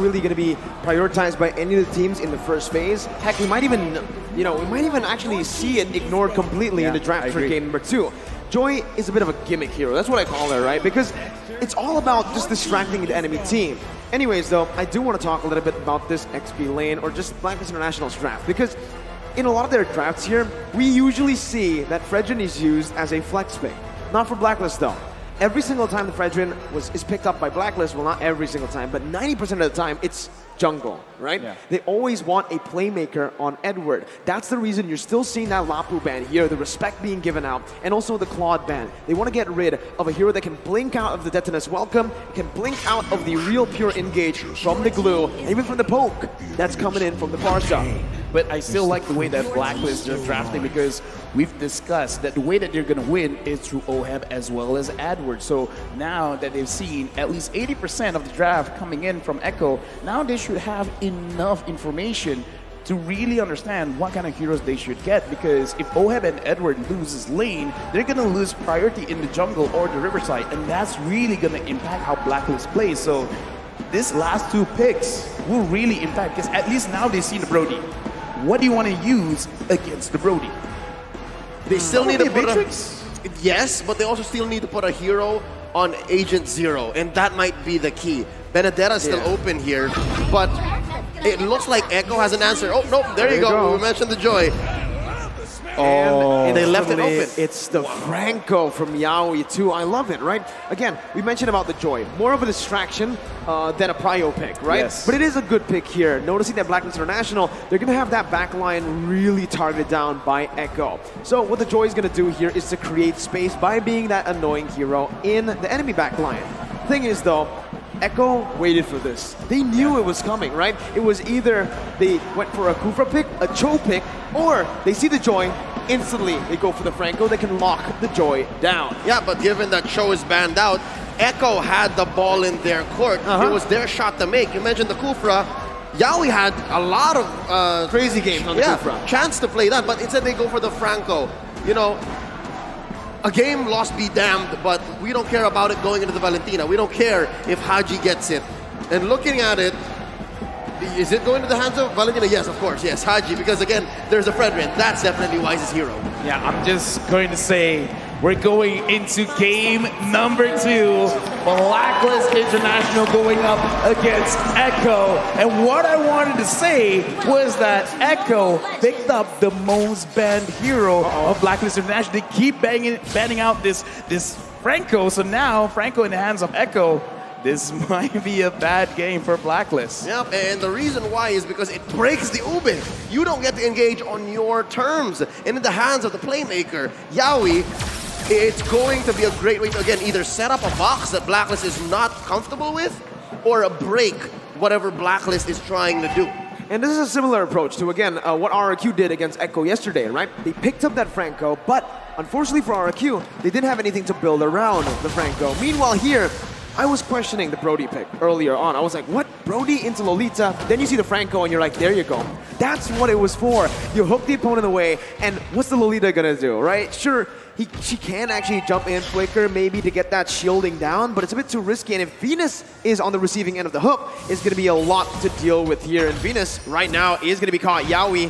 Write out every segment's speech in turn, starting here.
really going to be prioritized by any of the teams in the first phase. Heck, we might even, we might even actually see it ignored completely in the draft for game number 2. Joy is a bit of a gimmick hero. That's what I call her, right? Because it's all about just distracting the enemy team. Anyways, though, I do want to talk a little bit about this XP lane or just Blacklist International's draft, because in a lot of their drafts here, we usually see that Fredrin is used as a flex pick. Not for Blacklist, though. Every single time the Fredrin is picked up by Blacklist, well, not every single time, but 90% of the time, it's jungle, right? Yeah. They always want a playmaker on Edward. That's the reason you're still seeing that Lapu ban here, the respect being given out, and also the Claude ban. They want to get rid of a hero that can blink out of the Detonus Welcome, can blink out of the real pure engage from the glue, and even from the poke that's coming in from the far side. But I still like the way that Blacklist are drafting, because we've discussed that the way that they're going to win is through OHEB as well as AdWords. So now that they've seen at least 80% of the draft coming in from Echo, now they should have enough information to really understand what kind of heroes they should get, because if OHEB and Edward loses lane, they're going to lose priority in the jungle or the riverside, and that's really going to impact how Blacklist plays. So this last 2 picks will really impact, because at least now they've seen the Brody. What do you want to use against the Brody? They still need to put Matrix? Yes, but they also still need to put a hero on Agent Zero, and that might be the key. Benedetta's still open here, but it looks like Echo has an answer. Oh, no, there you go. We mentioned the Joy. And they left it open. It's the Franco from Yaoi too. I love it, right? Again, we mentioned about the Joy. More of a distraction than a prio pick, right? Yes. But it is a good pick here. Noticing that Blacklist International, they're going to have that back line really targeted down by Echo. So what the Joy is going to do here is to create space by being that annoying hero in the enemy back line. Thing is, though, Echo waited for this. They knew it was coming, right? It was either they went for a Kufra pick, a Cho pick, or they see the Joy, instantly they go for the Franco, they can lock the Joy down. Yeah, but given that Cho is banned out, Echo had the ball in their court. It was their shot to make. You mentioned the Kufra. Yaoi had a lot of crazy games on the Kufra. Chance to play that, but instead they go for the Franco. A game lost be damned, but we don't care about it going into the Valentina. We don't care if Haji gets it. And looking at it, is it going to the hands of Valentina? Yes, of course, yes, Haji, because again, there's a Fredrin. That's definitely Wise's hero. Yeah, I'm just going to say we're going into game number 2. Blacklist International going up against Echo. And what I wanted to say was that Echo picked up the most banned hero of Blacklist International. They keep banning out this Franco. So now Franco in the hands of Echo. This might be a bad game for Blacklist. Yep, and the reason why is because it breaks the Ubin. You don't get to engage on your terms. And in the hands of the playmaker, Yaoi, it's going to be a great way to, again, either set up a box that Blacklist is not comfortable with, or break whatever Blacklist is trying to do. And this is a similar approach to, again, what RRQ did against Echo yesterday, right? They picked up that Franco, but unfortunately for RRQ, they didn't have anything to build around the Franco. Meanwhile here, I was questioning the Brody pick earlier on. I was like, what? Brody into Lolita? Then you see the Franco and you're like, there you go. That's what it was for. You hook the opponent away, and what's the Lolita gonna do, right? Sure, she can actually jump in, flicker maybe to get that shielding down, but it's a bit too risky, and if Venus is on the receiving end of the hook, it's gonna be a lot to deal with here. And Venus right now is gonna be caught. Yaoi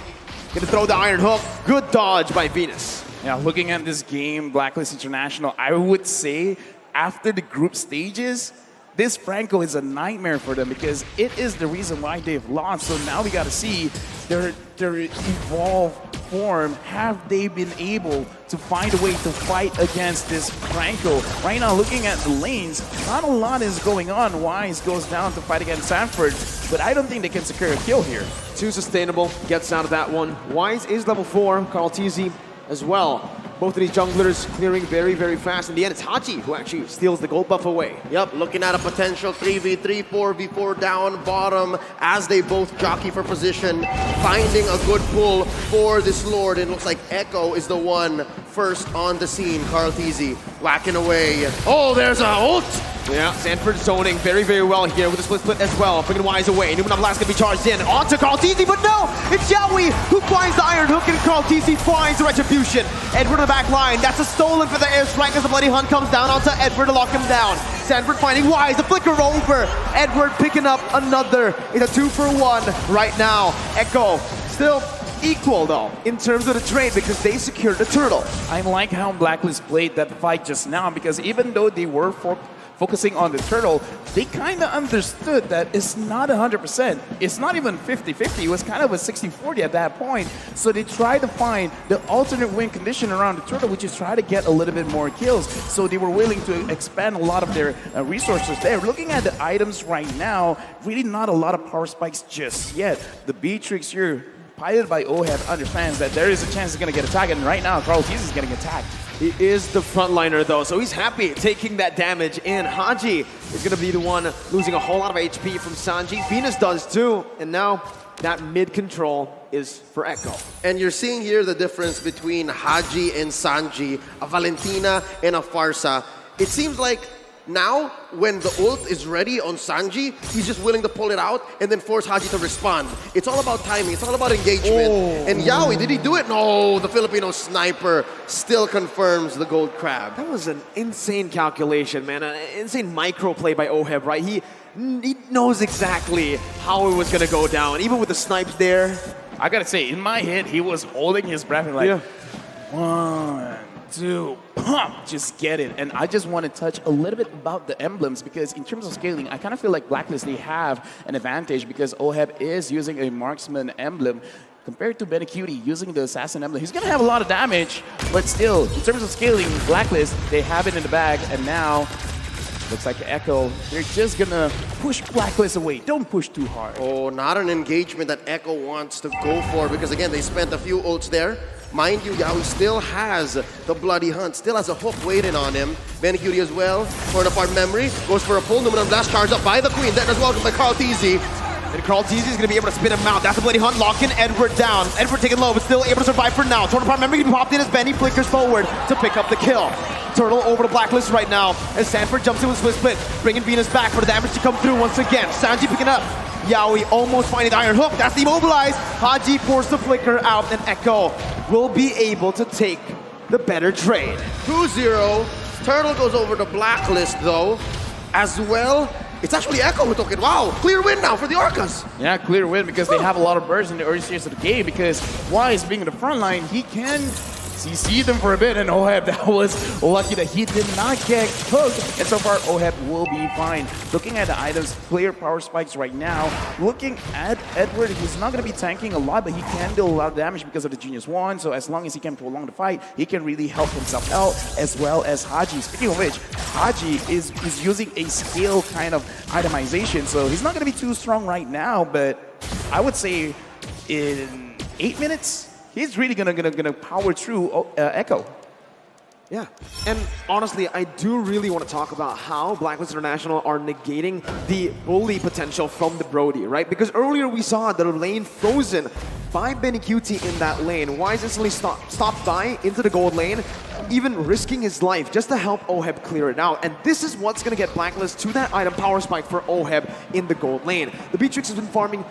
gonna throw the iron hook. Good dodge by Venus. Yeah, looking at this game, Blacklist International, I would say after the group stages, this Franco is a nightmare for them, because it is the reason why they've lost. So now we got to see their evolved form. Have they been able to find a way to fight against this Franco? Right now, looking at the lanes, not a lot is going on. Wise goes down to fight against Sanford, but I don't think they can secure a kill here. Too sustainable, gets out of that one. Wise is level 4, Carl TZ as well. Both of these junglers clearing very, very fast. In the end, it's Hachi who actually steals the gold buff away. Yep, looking at a potential 3v3, 4v4 down bottom as they both jockey for position, finding a good pull for this Lord. And it looks like Echo is the one first on the scene. Carl TZ whacking away. Oh, there's a ult! Yeah, Sanford zoning very, very well here with a split as well. Bringing Wise away. Numenov Blast can be charged in. On to Carl TZ, but no! It's Yaoi who finds the iron hook, and Carl TZ finds the retribution. Edward on the back line. That's a stolen for the airstrike as the Bloody Hunt comes down onto Edward to lock him down. Sanford finding Wise, the flicker over. Edward picking up another. It's a 2 for 1 right now. Echo still equal though in terms of the trade because they secured the turtle. I like how Blacklist played that fight just now because even though they were focusing on the turtle, they kind of understood that it's not 100%. It's not even 50-50. It was kind of a 60-40 at that point. So they tried to find the alternate win condition around the turtle, which is try to get a little bit more kills. So they were willing to expand a lot of their resources there. Looking at the items right now, really not a lot of power spikes just yet. The Beatrix here, piloted by OHEB, understands that there is a chance he's going to get attacked, and right now, Carl Tease is getting attacked. He is the frontliner though, so he's happy taking that damage in. Haji is going to be the one losing a whole lot of HP from Sanji. Venus does too, and now that mid control is for Echo. And you're seeing here the difference between Haji and Sanji, a Valentina and a Farsa. It seems like now, when the ult is ready on Sanji, he's just willing to pull it out and then force Haji to respond. It's all about timing. It's all about engagement. Oh. And Yaoi, did he do it? No, the Filipino sniper still confirms the gold crab. That was an insane calculation, man. An insane micro play by OHEB, right? He knows exactly how it was going to go down. Even with the snipes there. I gotta say, in my head, he was holding his breath and like, Yeah. 1, 2, pump, just get it. And I just want to touch a little bit about the emblems because in terms of scaling, I kind of feel like Blacklist, they have an advantage because OHEB is using a marksman emblem compared to Benny Cutie using the assassin emblem. He's going to have a lot of damage, but still, in terms of scaling, Blacklist, they have it in the bag, and now looks like Echo, they're just going to push Blacklist away. Don't push too hard. Oh, not an engagement that Echo wants to go for because, again, they spent a few ults there. Mind you, Yaoi still has the Bloody Hunt, still has a hook waiting on him. Benicudi as well, torn apart memory, goes for a pull, Numenor Blast charged up by the Queen, then as well by Carl Teasy. And Carl Teasy is going to be able to spin him out. That's the Bloody Hunt, locking Edward down. Edward taking low, but still able to survive for now. Torn apart memory popped in as Benny flickers forward to pick up the kill. Turtle over to Blacklist right now as Sanford jumps in with Swiss Split, bringing Venus back for the damage to come through once again. Sanji picking up. Yaoi almost finding the Iron Hook. That's demobilized. Haji pours the flicker out, and Echo will be able to take the better trade. 2-0. Turtle goes over to Blacklist, though, as well. It's actually Echo who took it. Wow, clear win now for the Orcas. Yeah, clear win because they have a lot of birds in the early stages of the game because Wise being in the front line, he can CC them for a bit, and OHEB, that was lucky that he did not get hooked. And so far, OHEB will be fine. Looking at the items, player power spikes right now. Looking at Edward, he's not going to be tanking a lot, but he can do a lot of damage because of the Genius Wand. So as long as he can prolong the fight, he can really help himself out, as well as Haji. Speaking of which, Haji is using a scale kind of itemization, so he's not going to be too strong right now, but I would say in 8 minutes, he's really gonna power through Echo. Yeah, and honestly, I do really want to talk about how Blacklist International are negating the bully potential from the Brody, right? Because earlier we saw the lane frozen by Benny Cutie in that lane. Wise instantly stopped by into the gold lane, even risking his life just to help OHEB clear it out. And this is what's going to get Blacklist to that item power spike for OHEB in the gold lane. The Beatrix has been farming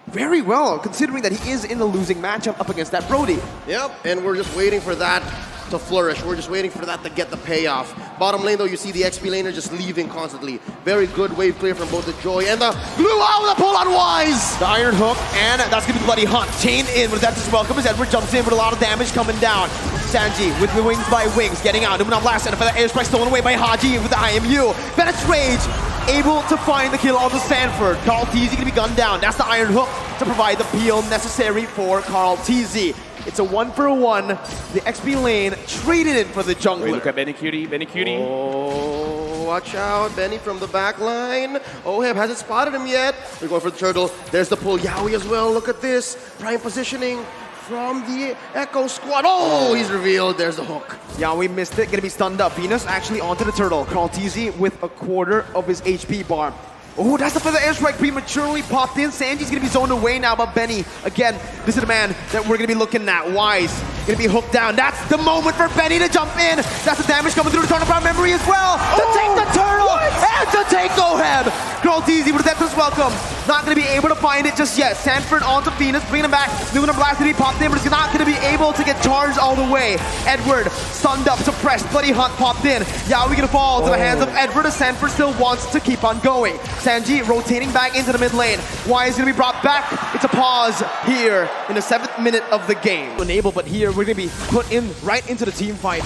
very well, considering that he is in the losing matchup up against that Brody. Yep, and we're just waiting for that to flourish. We're just waiting for that to get the payoff. Bottom lane, though, you see the XP laner just leaving constantly. Very good wave clear from both the Joy and the Blue Owl, the pull on Wise! The Iron Hook, and that's going to be Bloody Hunt. Chain in, but that's just welcome as Edward jumps in with a lot of damage coming down. Sanji with the wings by wings, getting out. Numenor Blast and a feather airstrike stolen away by Haji with the IMU. Bennett's Rage, able to find the kill on the Sanford. Carl Teasy going to be gunned down. That's the Iron Hook to provide the peel necessary for Carl Teasy. It's a 1-for-1. The XP lane traded in for the jungler. Wait, look at Benny Cutie, Benny Cutie. Oh, watch out, Benny from the back line. OHEB hasn't spotted him yet. They're going for the turtle. There's the pull. Yaoi as well. Look at this. Prime positioning from the Echo squad. Oh, he's revealed. There's the hook. Yeah, we missed it. Gonna be stunned up. Venus actually onto the turtle. Carl Teasy with a quarter of his HP bar. Oh, that's the feather airstrike prematurely popped in. Sanji's gonna be zoned away now, but Benny, again, this is the man that we're gonna be looking at. Wise, gonna be hooked down. That's the moment for Benny to jump in. That's the damage coming through the turnaround memory as well. To take the turtle and to take OHEB. Carl Teasy with a Deathless welcome. not going to be able to find it just yet. Sanford onto Venus, bringing him back. Numenor Blast to be popped in, but he's not going to be able to get charged all the way. Edward, stunned up, suppressed. Bloody Hunt popped in. Yaoi going to fall to the hands of Edward as Sanford still wants to keep on going. Sanji rotating back into the mid lane. Why is going to be brought back? It's a pause here in the 7th minute of the game. Enable, but here we're going to be put in right into the team fight.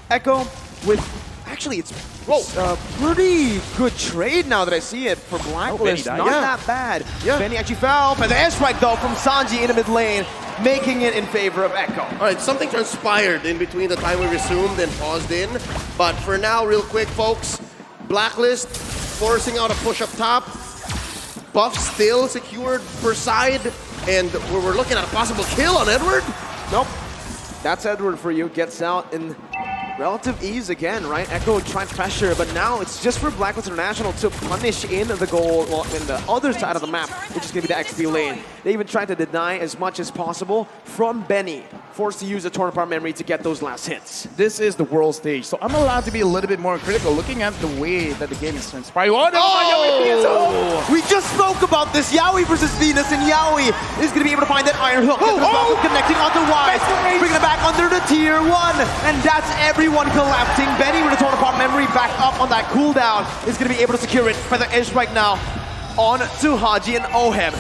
Echo with, actually it's a pretty good trade now that I see it for Blacklist. Not that bad. Benny actually fell, but the airstrike though from Sanji in the mid lane, making it in favor of Echo. All right, something transpired in between the time we resumed and paused in. But for now, real quick, folks, Blacklist forcing out a push up top. Buff still secured per side, and we're looking at a possible kill on Edward. Nope. That's Edward for you. Gets out in relative ease again, right? Echo trying pressure, but now it's just for Blacklist International to punish in the goal, well, in the other side of the map, which is going to be the XP lane. They even tried to deny as much as possible from Benny, forced to use the torn apart memory to get those last hits. This is the world stage, so I'm allowed to be a little bit more critical looking at the way that the game is transpiring. We just spoke about this. Yaoi versus Venus, and Yaoi is going to be able to find that iron hook. Connecting onto Wise, bringing it back under the tier 1, and that's everyone collapsing. Benny with a torn apart memory back up on that cooldown is going to be able to secure it. Feather airstrike now on to Haji and Oheb.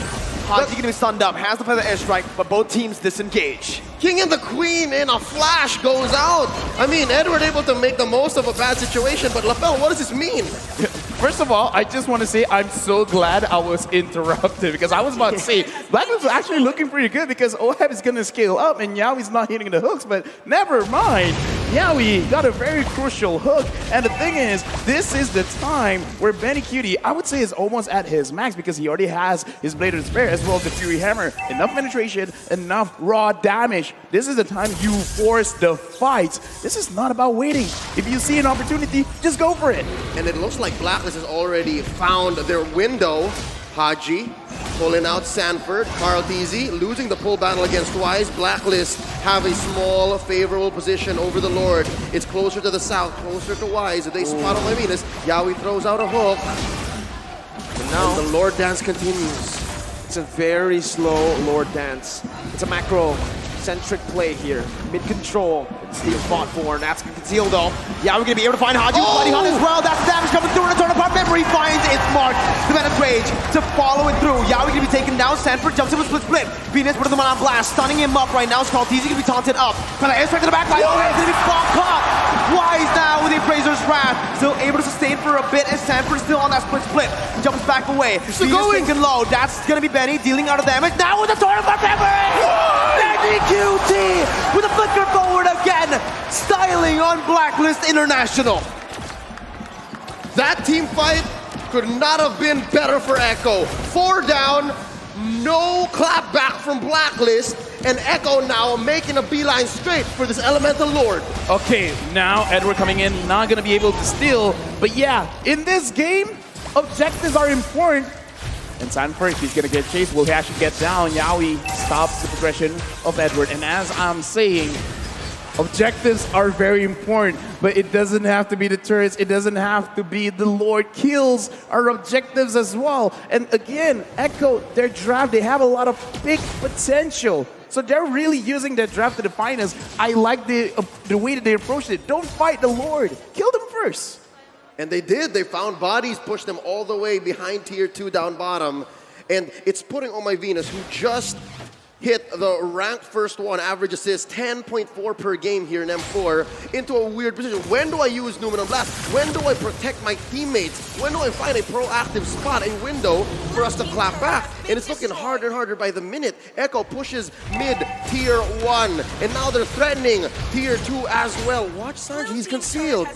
Haji going to be stunned up, has the Feather airstrike, but both teams disengage. King and the Queen in a flash goes out. I mean, Edward able to make the most of a bad situation, but LaFell, what does this mean? First of all, I just want to say I'm so glad I was interrupted because I was about to say Blacklist was actually looking pretty good because Oheb is going to scale up and Yaoi's not hitting the hooks, but never mind. Yaoi got a very crucial hook, and the thing is, this is the time where Benny Cutie, I would say, is almost at his max because he already has his Blade of Despair as well as the Fury Hammer. Enough penetration, enough raw damage. This is the time you force the fight. This is not about waiting. If you see an opportunity, just go for it. And it looks like Blacklist has already found their window. Haji pulling out Sanford, Carl TZ losing the pull battle against Wise. Blacklist have a small favorable position over the Lord. It's closer to the south, closer to Wise. If they spot on Venus, Yaoi throws out a hook. And the Lord dance continues. It's a very slow Lord dance. It's a macro-centric play here. Mid-control. Steel fought for, and that's going to conceal though. Yeah, we're going to be able to find Haji Bloody Hunt as well. That's the damage coming through, and a turn apart memory finds its mark. The Venom Rage to follow it through. Yeah, we're going to be taken down. Sanford jumps into a split. Venus putting them on blast, stunning him up right now. Skull TZ going to be taunted up. Kind of airstrike to the back line. Oh, it's going to be caught. Wise now with the Appraiser's Wrath. Still able to sustain for a bit as Sanford still on that split. He jumps back away. Venus thinking low. That's going to be Benny dealing out of damage. Now with a turn apart memory. Benny QT with a flicker forward again. Styling on Blacklist International. That team fight could not have been better for Echo. 4 down, no clap back from Blacklist, and Echo now making a beeline straight for this Elemental Lord. Okay, now Edward coming in, not going to be able to steal. But yeah, in this game, objectives are important. And Sanford, he's going to get chased, will actually get down. Yaoi stops the progression of Edward. And as I'm saying, objectives are very important, but it doesn't have to be the turrets. It doesn't have to be the Lord kills our objectives as well. And again, Echo, their draft, they have a lot of big potential. So they're really using their draft to the finest. I like the way that they approached it. Don't fight the Lord. Kill them first. And they did. They found bodies, pushed them all the way behind tier 2 down bottom. And it's putting on my Venus, who just hit the ranked first one, average assist 10.4 per game here in M4, into a weird position. When do I use Numenor Blast? When do I protect my teammates? When do I find a proactive spot, a window for us to clap back? And it's looking harder and harder by the minute. Echo pushes mid tier 1, and now they're threatening tier 2 as well. Watch Sanji, he's concealed.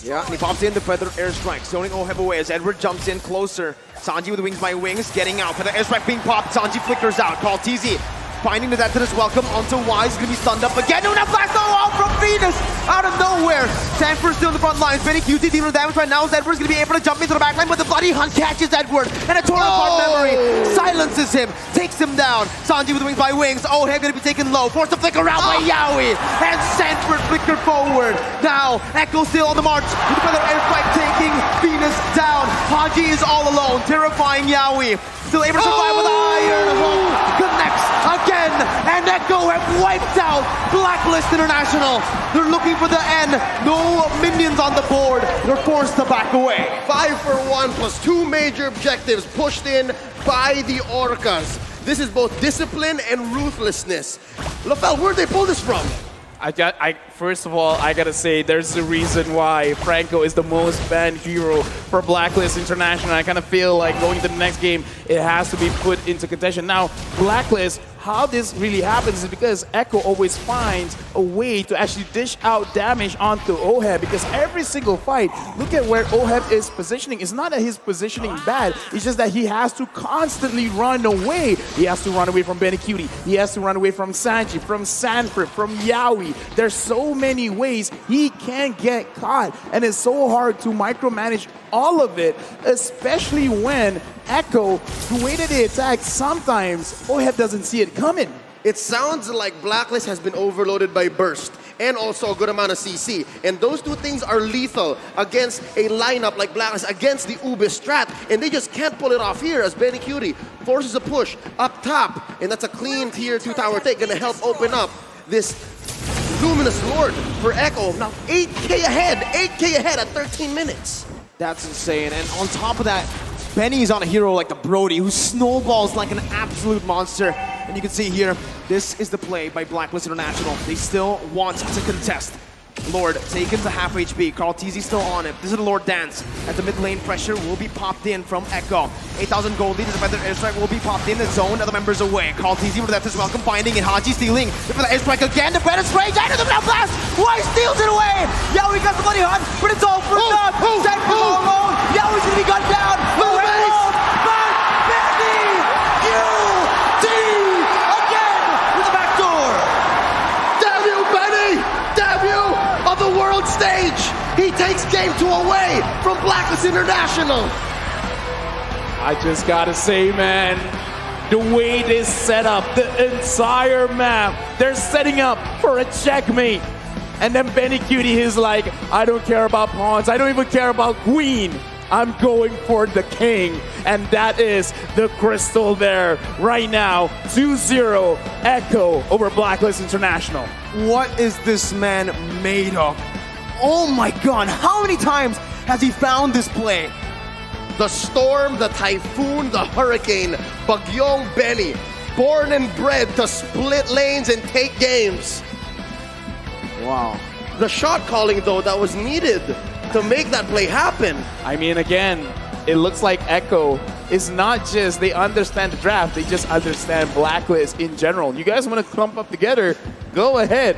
Yeah, and he pops in the Feather Airstrike, zoning Oheb away as Edward jumps in closer. Sanji with Wings by Wings, getting out. Feather Airstrike being popped, Sanji flickers out. Call TZ. Finding the death to this welcome onto Wise, gonna be stunned up again. No, blast out from Venus out of nowhere. Sanford still in the front lines. Benny QT dealing with damage right now as Edward's gonna be able to jump into the back line, but the Bloody Hunt catches Edward and a torn apart memory silences him, takes him down. Sanji with Wings by Wings. Oheb gonna be taken low, forced to flicker out by Yaoi, and Sanford flicker forward. Now Echo still on the march with the Feather Airstrike taking Venus down. Haji is all alone, terrifying Yaoi. still able to survive with Iron Hook. Connects again, and Echo have wiped out Blacklist International. They're looking for the end. No minions on the board. They're forced to back away. 5 for 1 plus 2 major objectives pushed in by the Orcas. This is both discipline and ruthlessness. Lafel, where'd they pull this from? First of all, I gotta say, there's a reason why Franco is the most banned hero for Blacklist International. I kind of feel like going to the next game, it has to be put into contention. Now, Blacklist, how this really happens is because Echo always finds a way to actually dish out damage onto Oheb, because every single fight, look at where Oheb is positioning. It's not that his positioning bad, it's just that he has to constantly run away. He has to run away from Benny Cutie, he has to run away from Sanji, from Sanford, from Yaoi. There's so many ways he can get caught, and it's so hard to micromanage all of it, especially when Echo, the way that they attack, sometimes Oheb doesn't see it coming. It sounds like Blacklist has been overloaded by Burst and also a good amount of CC. And those two things are lethal against a lineup like Blacklist, against the Ube strat. And they just can't pull it off here as Benny Cutie forces a push up top. And that's a clean tier 2 tower take, gonna help open up this Luminous Lord for Echo. Now 8K ahead at 13 minutes. That's insane. And on top of that, Benny's on a hero like the Brody, who snowballs like an absolute monster. And you can see here, this is the play by Blacklist International. They still want to contest. Lord taken to half HP. Carl TZ still on it. This is the Lord dance. At the mid lane, pressure will be popped in from Echo. 8,000 gold lead. The defender airstrike will be popped in. The zone of the members away. Carl TZ with the left as well, combining it. Haji stealing. For the airstrike again. The better spray. Down to the ground blast. Why steals it away? Yaoi got the money hunt, but it's all for naught. Set for all alone. Yaoi's gonna be gunned down. World stage. He takes game 2 away from Blacklist International. I just gotta say, man, the way this set up, the entire map, they're setting up for a checkmate. And then Benny Cutie is like, I don't care about pawns, I don't even care about queen. I'm going for the king, and that is the crystal there right now. 2-0 Echo over Blacklist International. What is this man made of? Oh my god, how many times has he found this play? The storm, the typhoon, the hurricane, Bagyong Benny, born and bred to split lanes and take games. Wow. The shot calling, though, that was needed to make that play happen. I mean, again, it looks like Echo is not just they understand the draft, they just understand Blacklist in general. You guys want to clump up together, go ahead.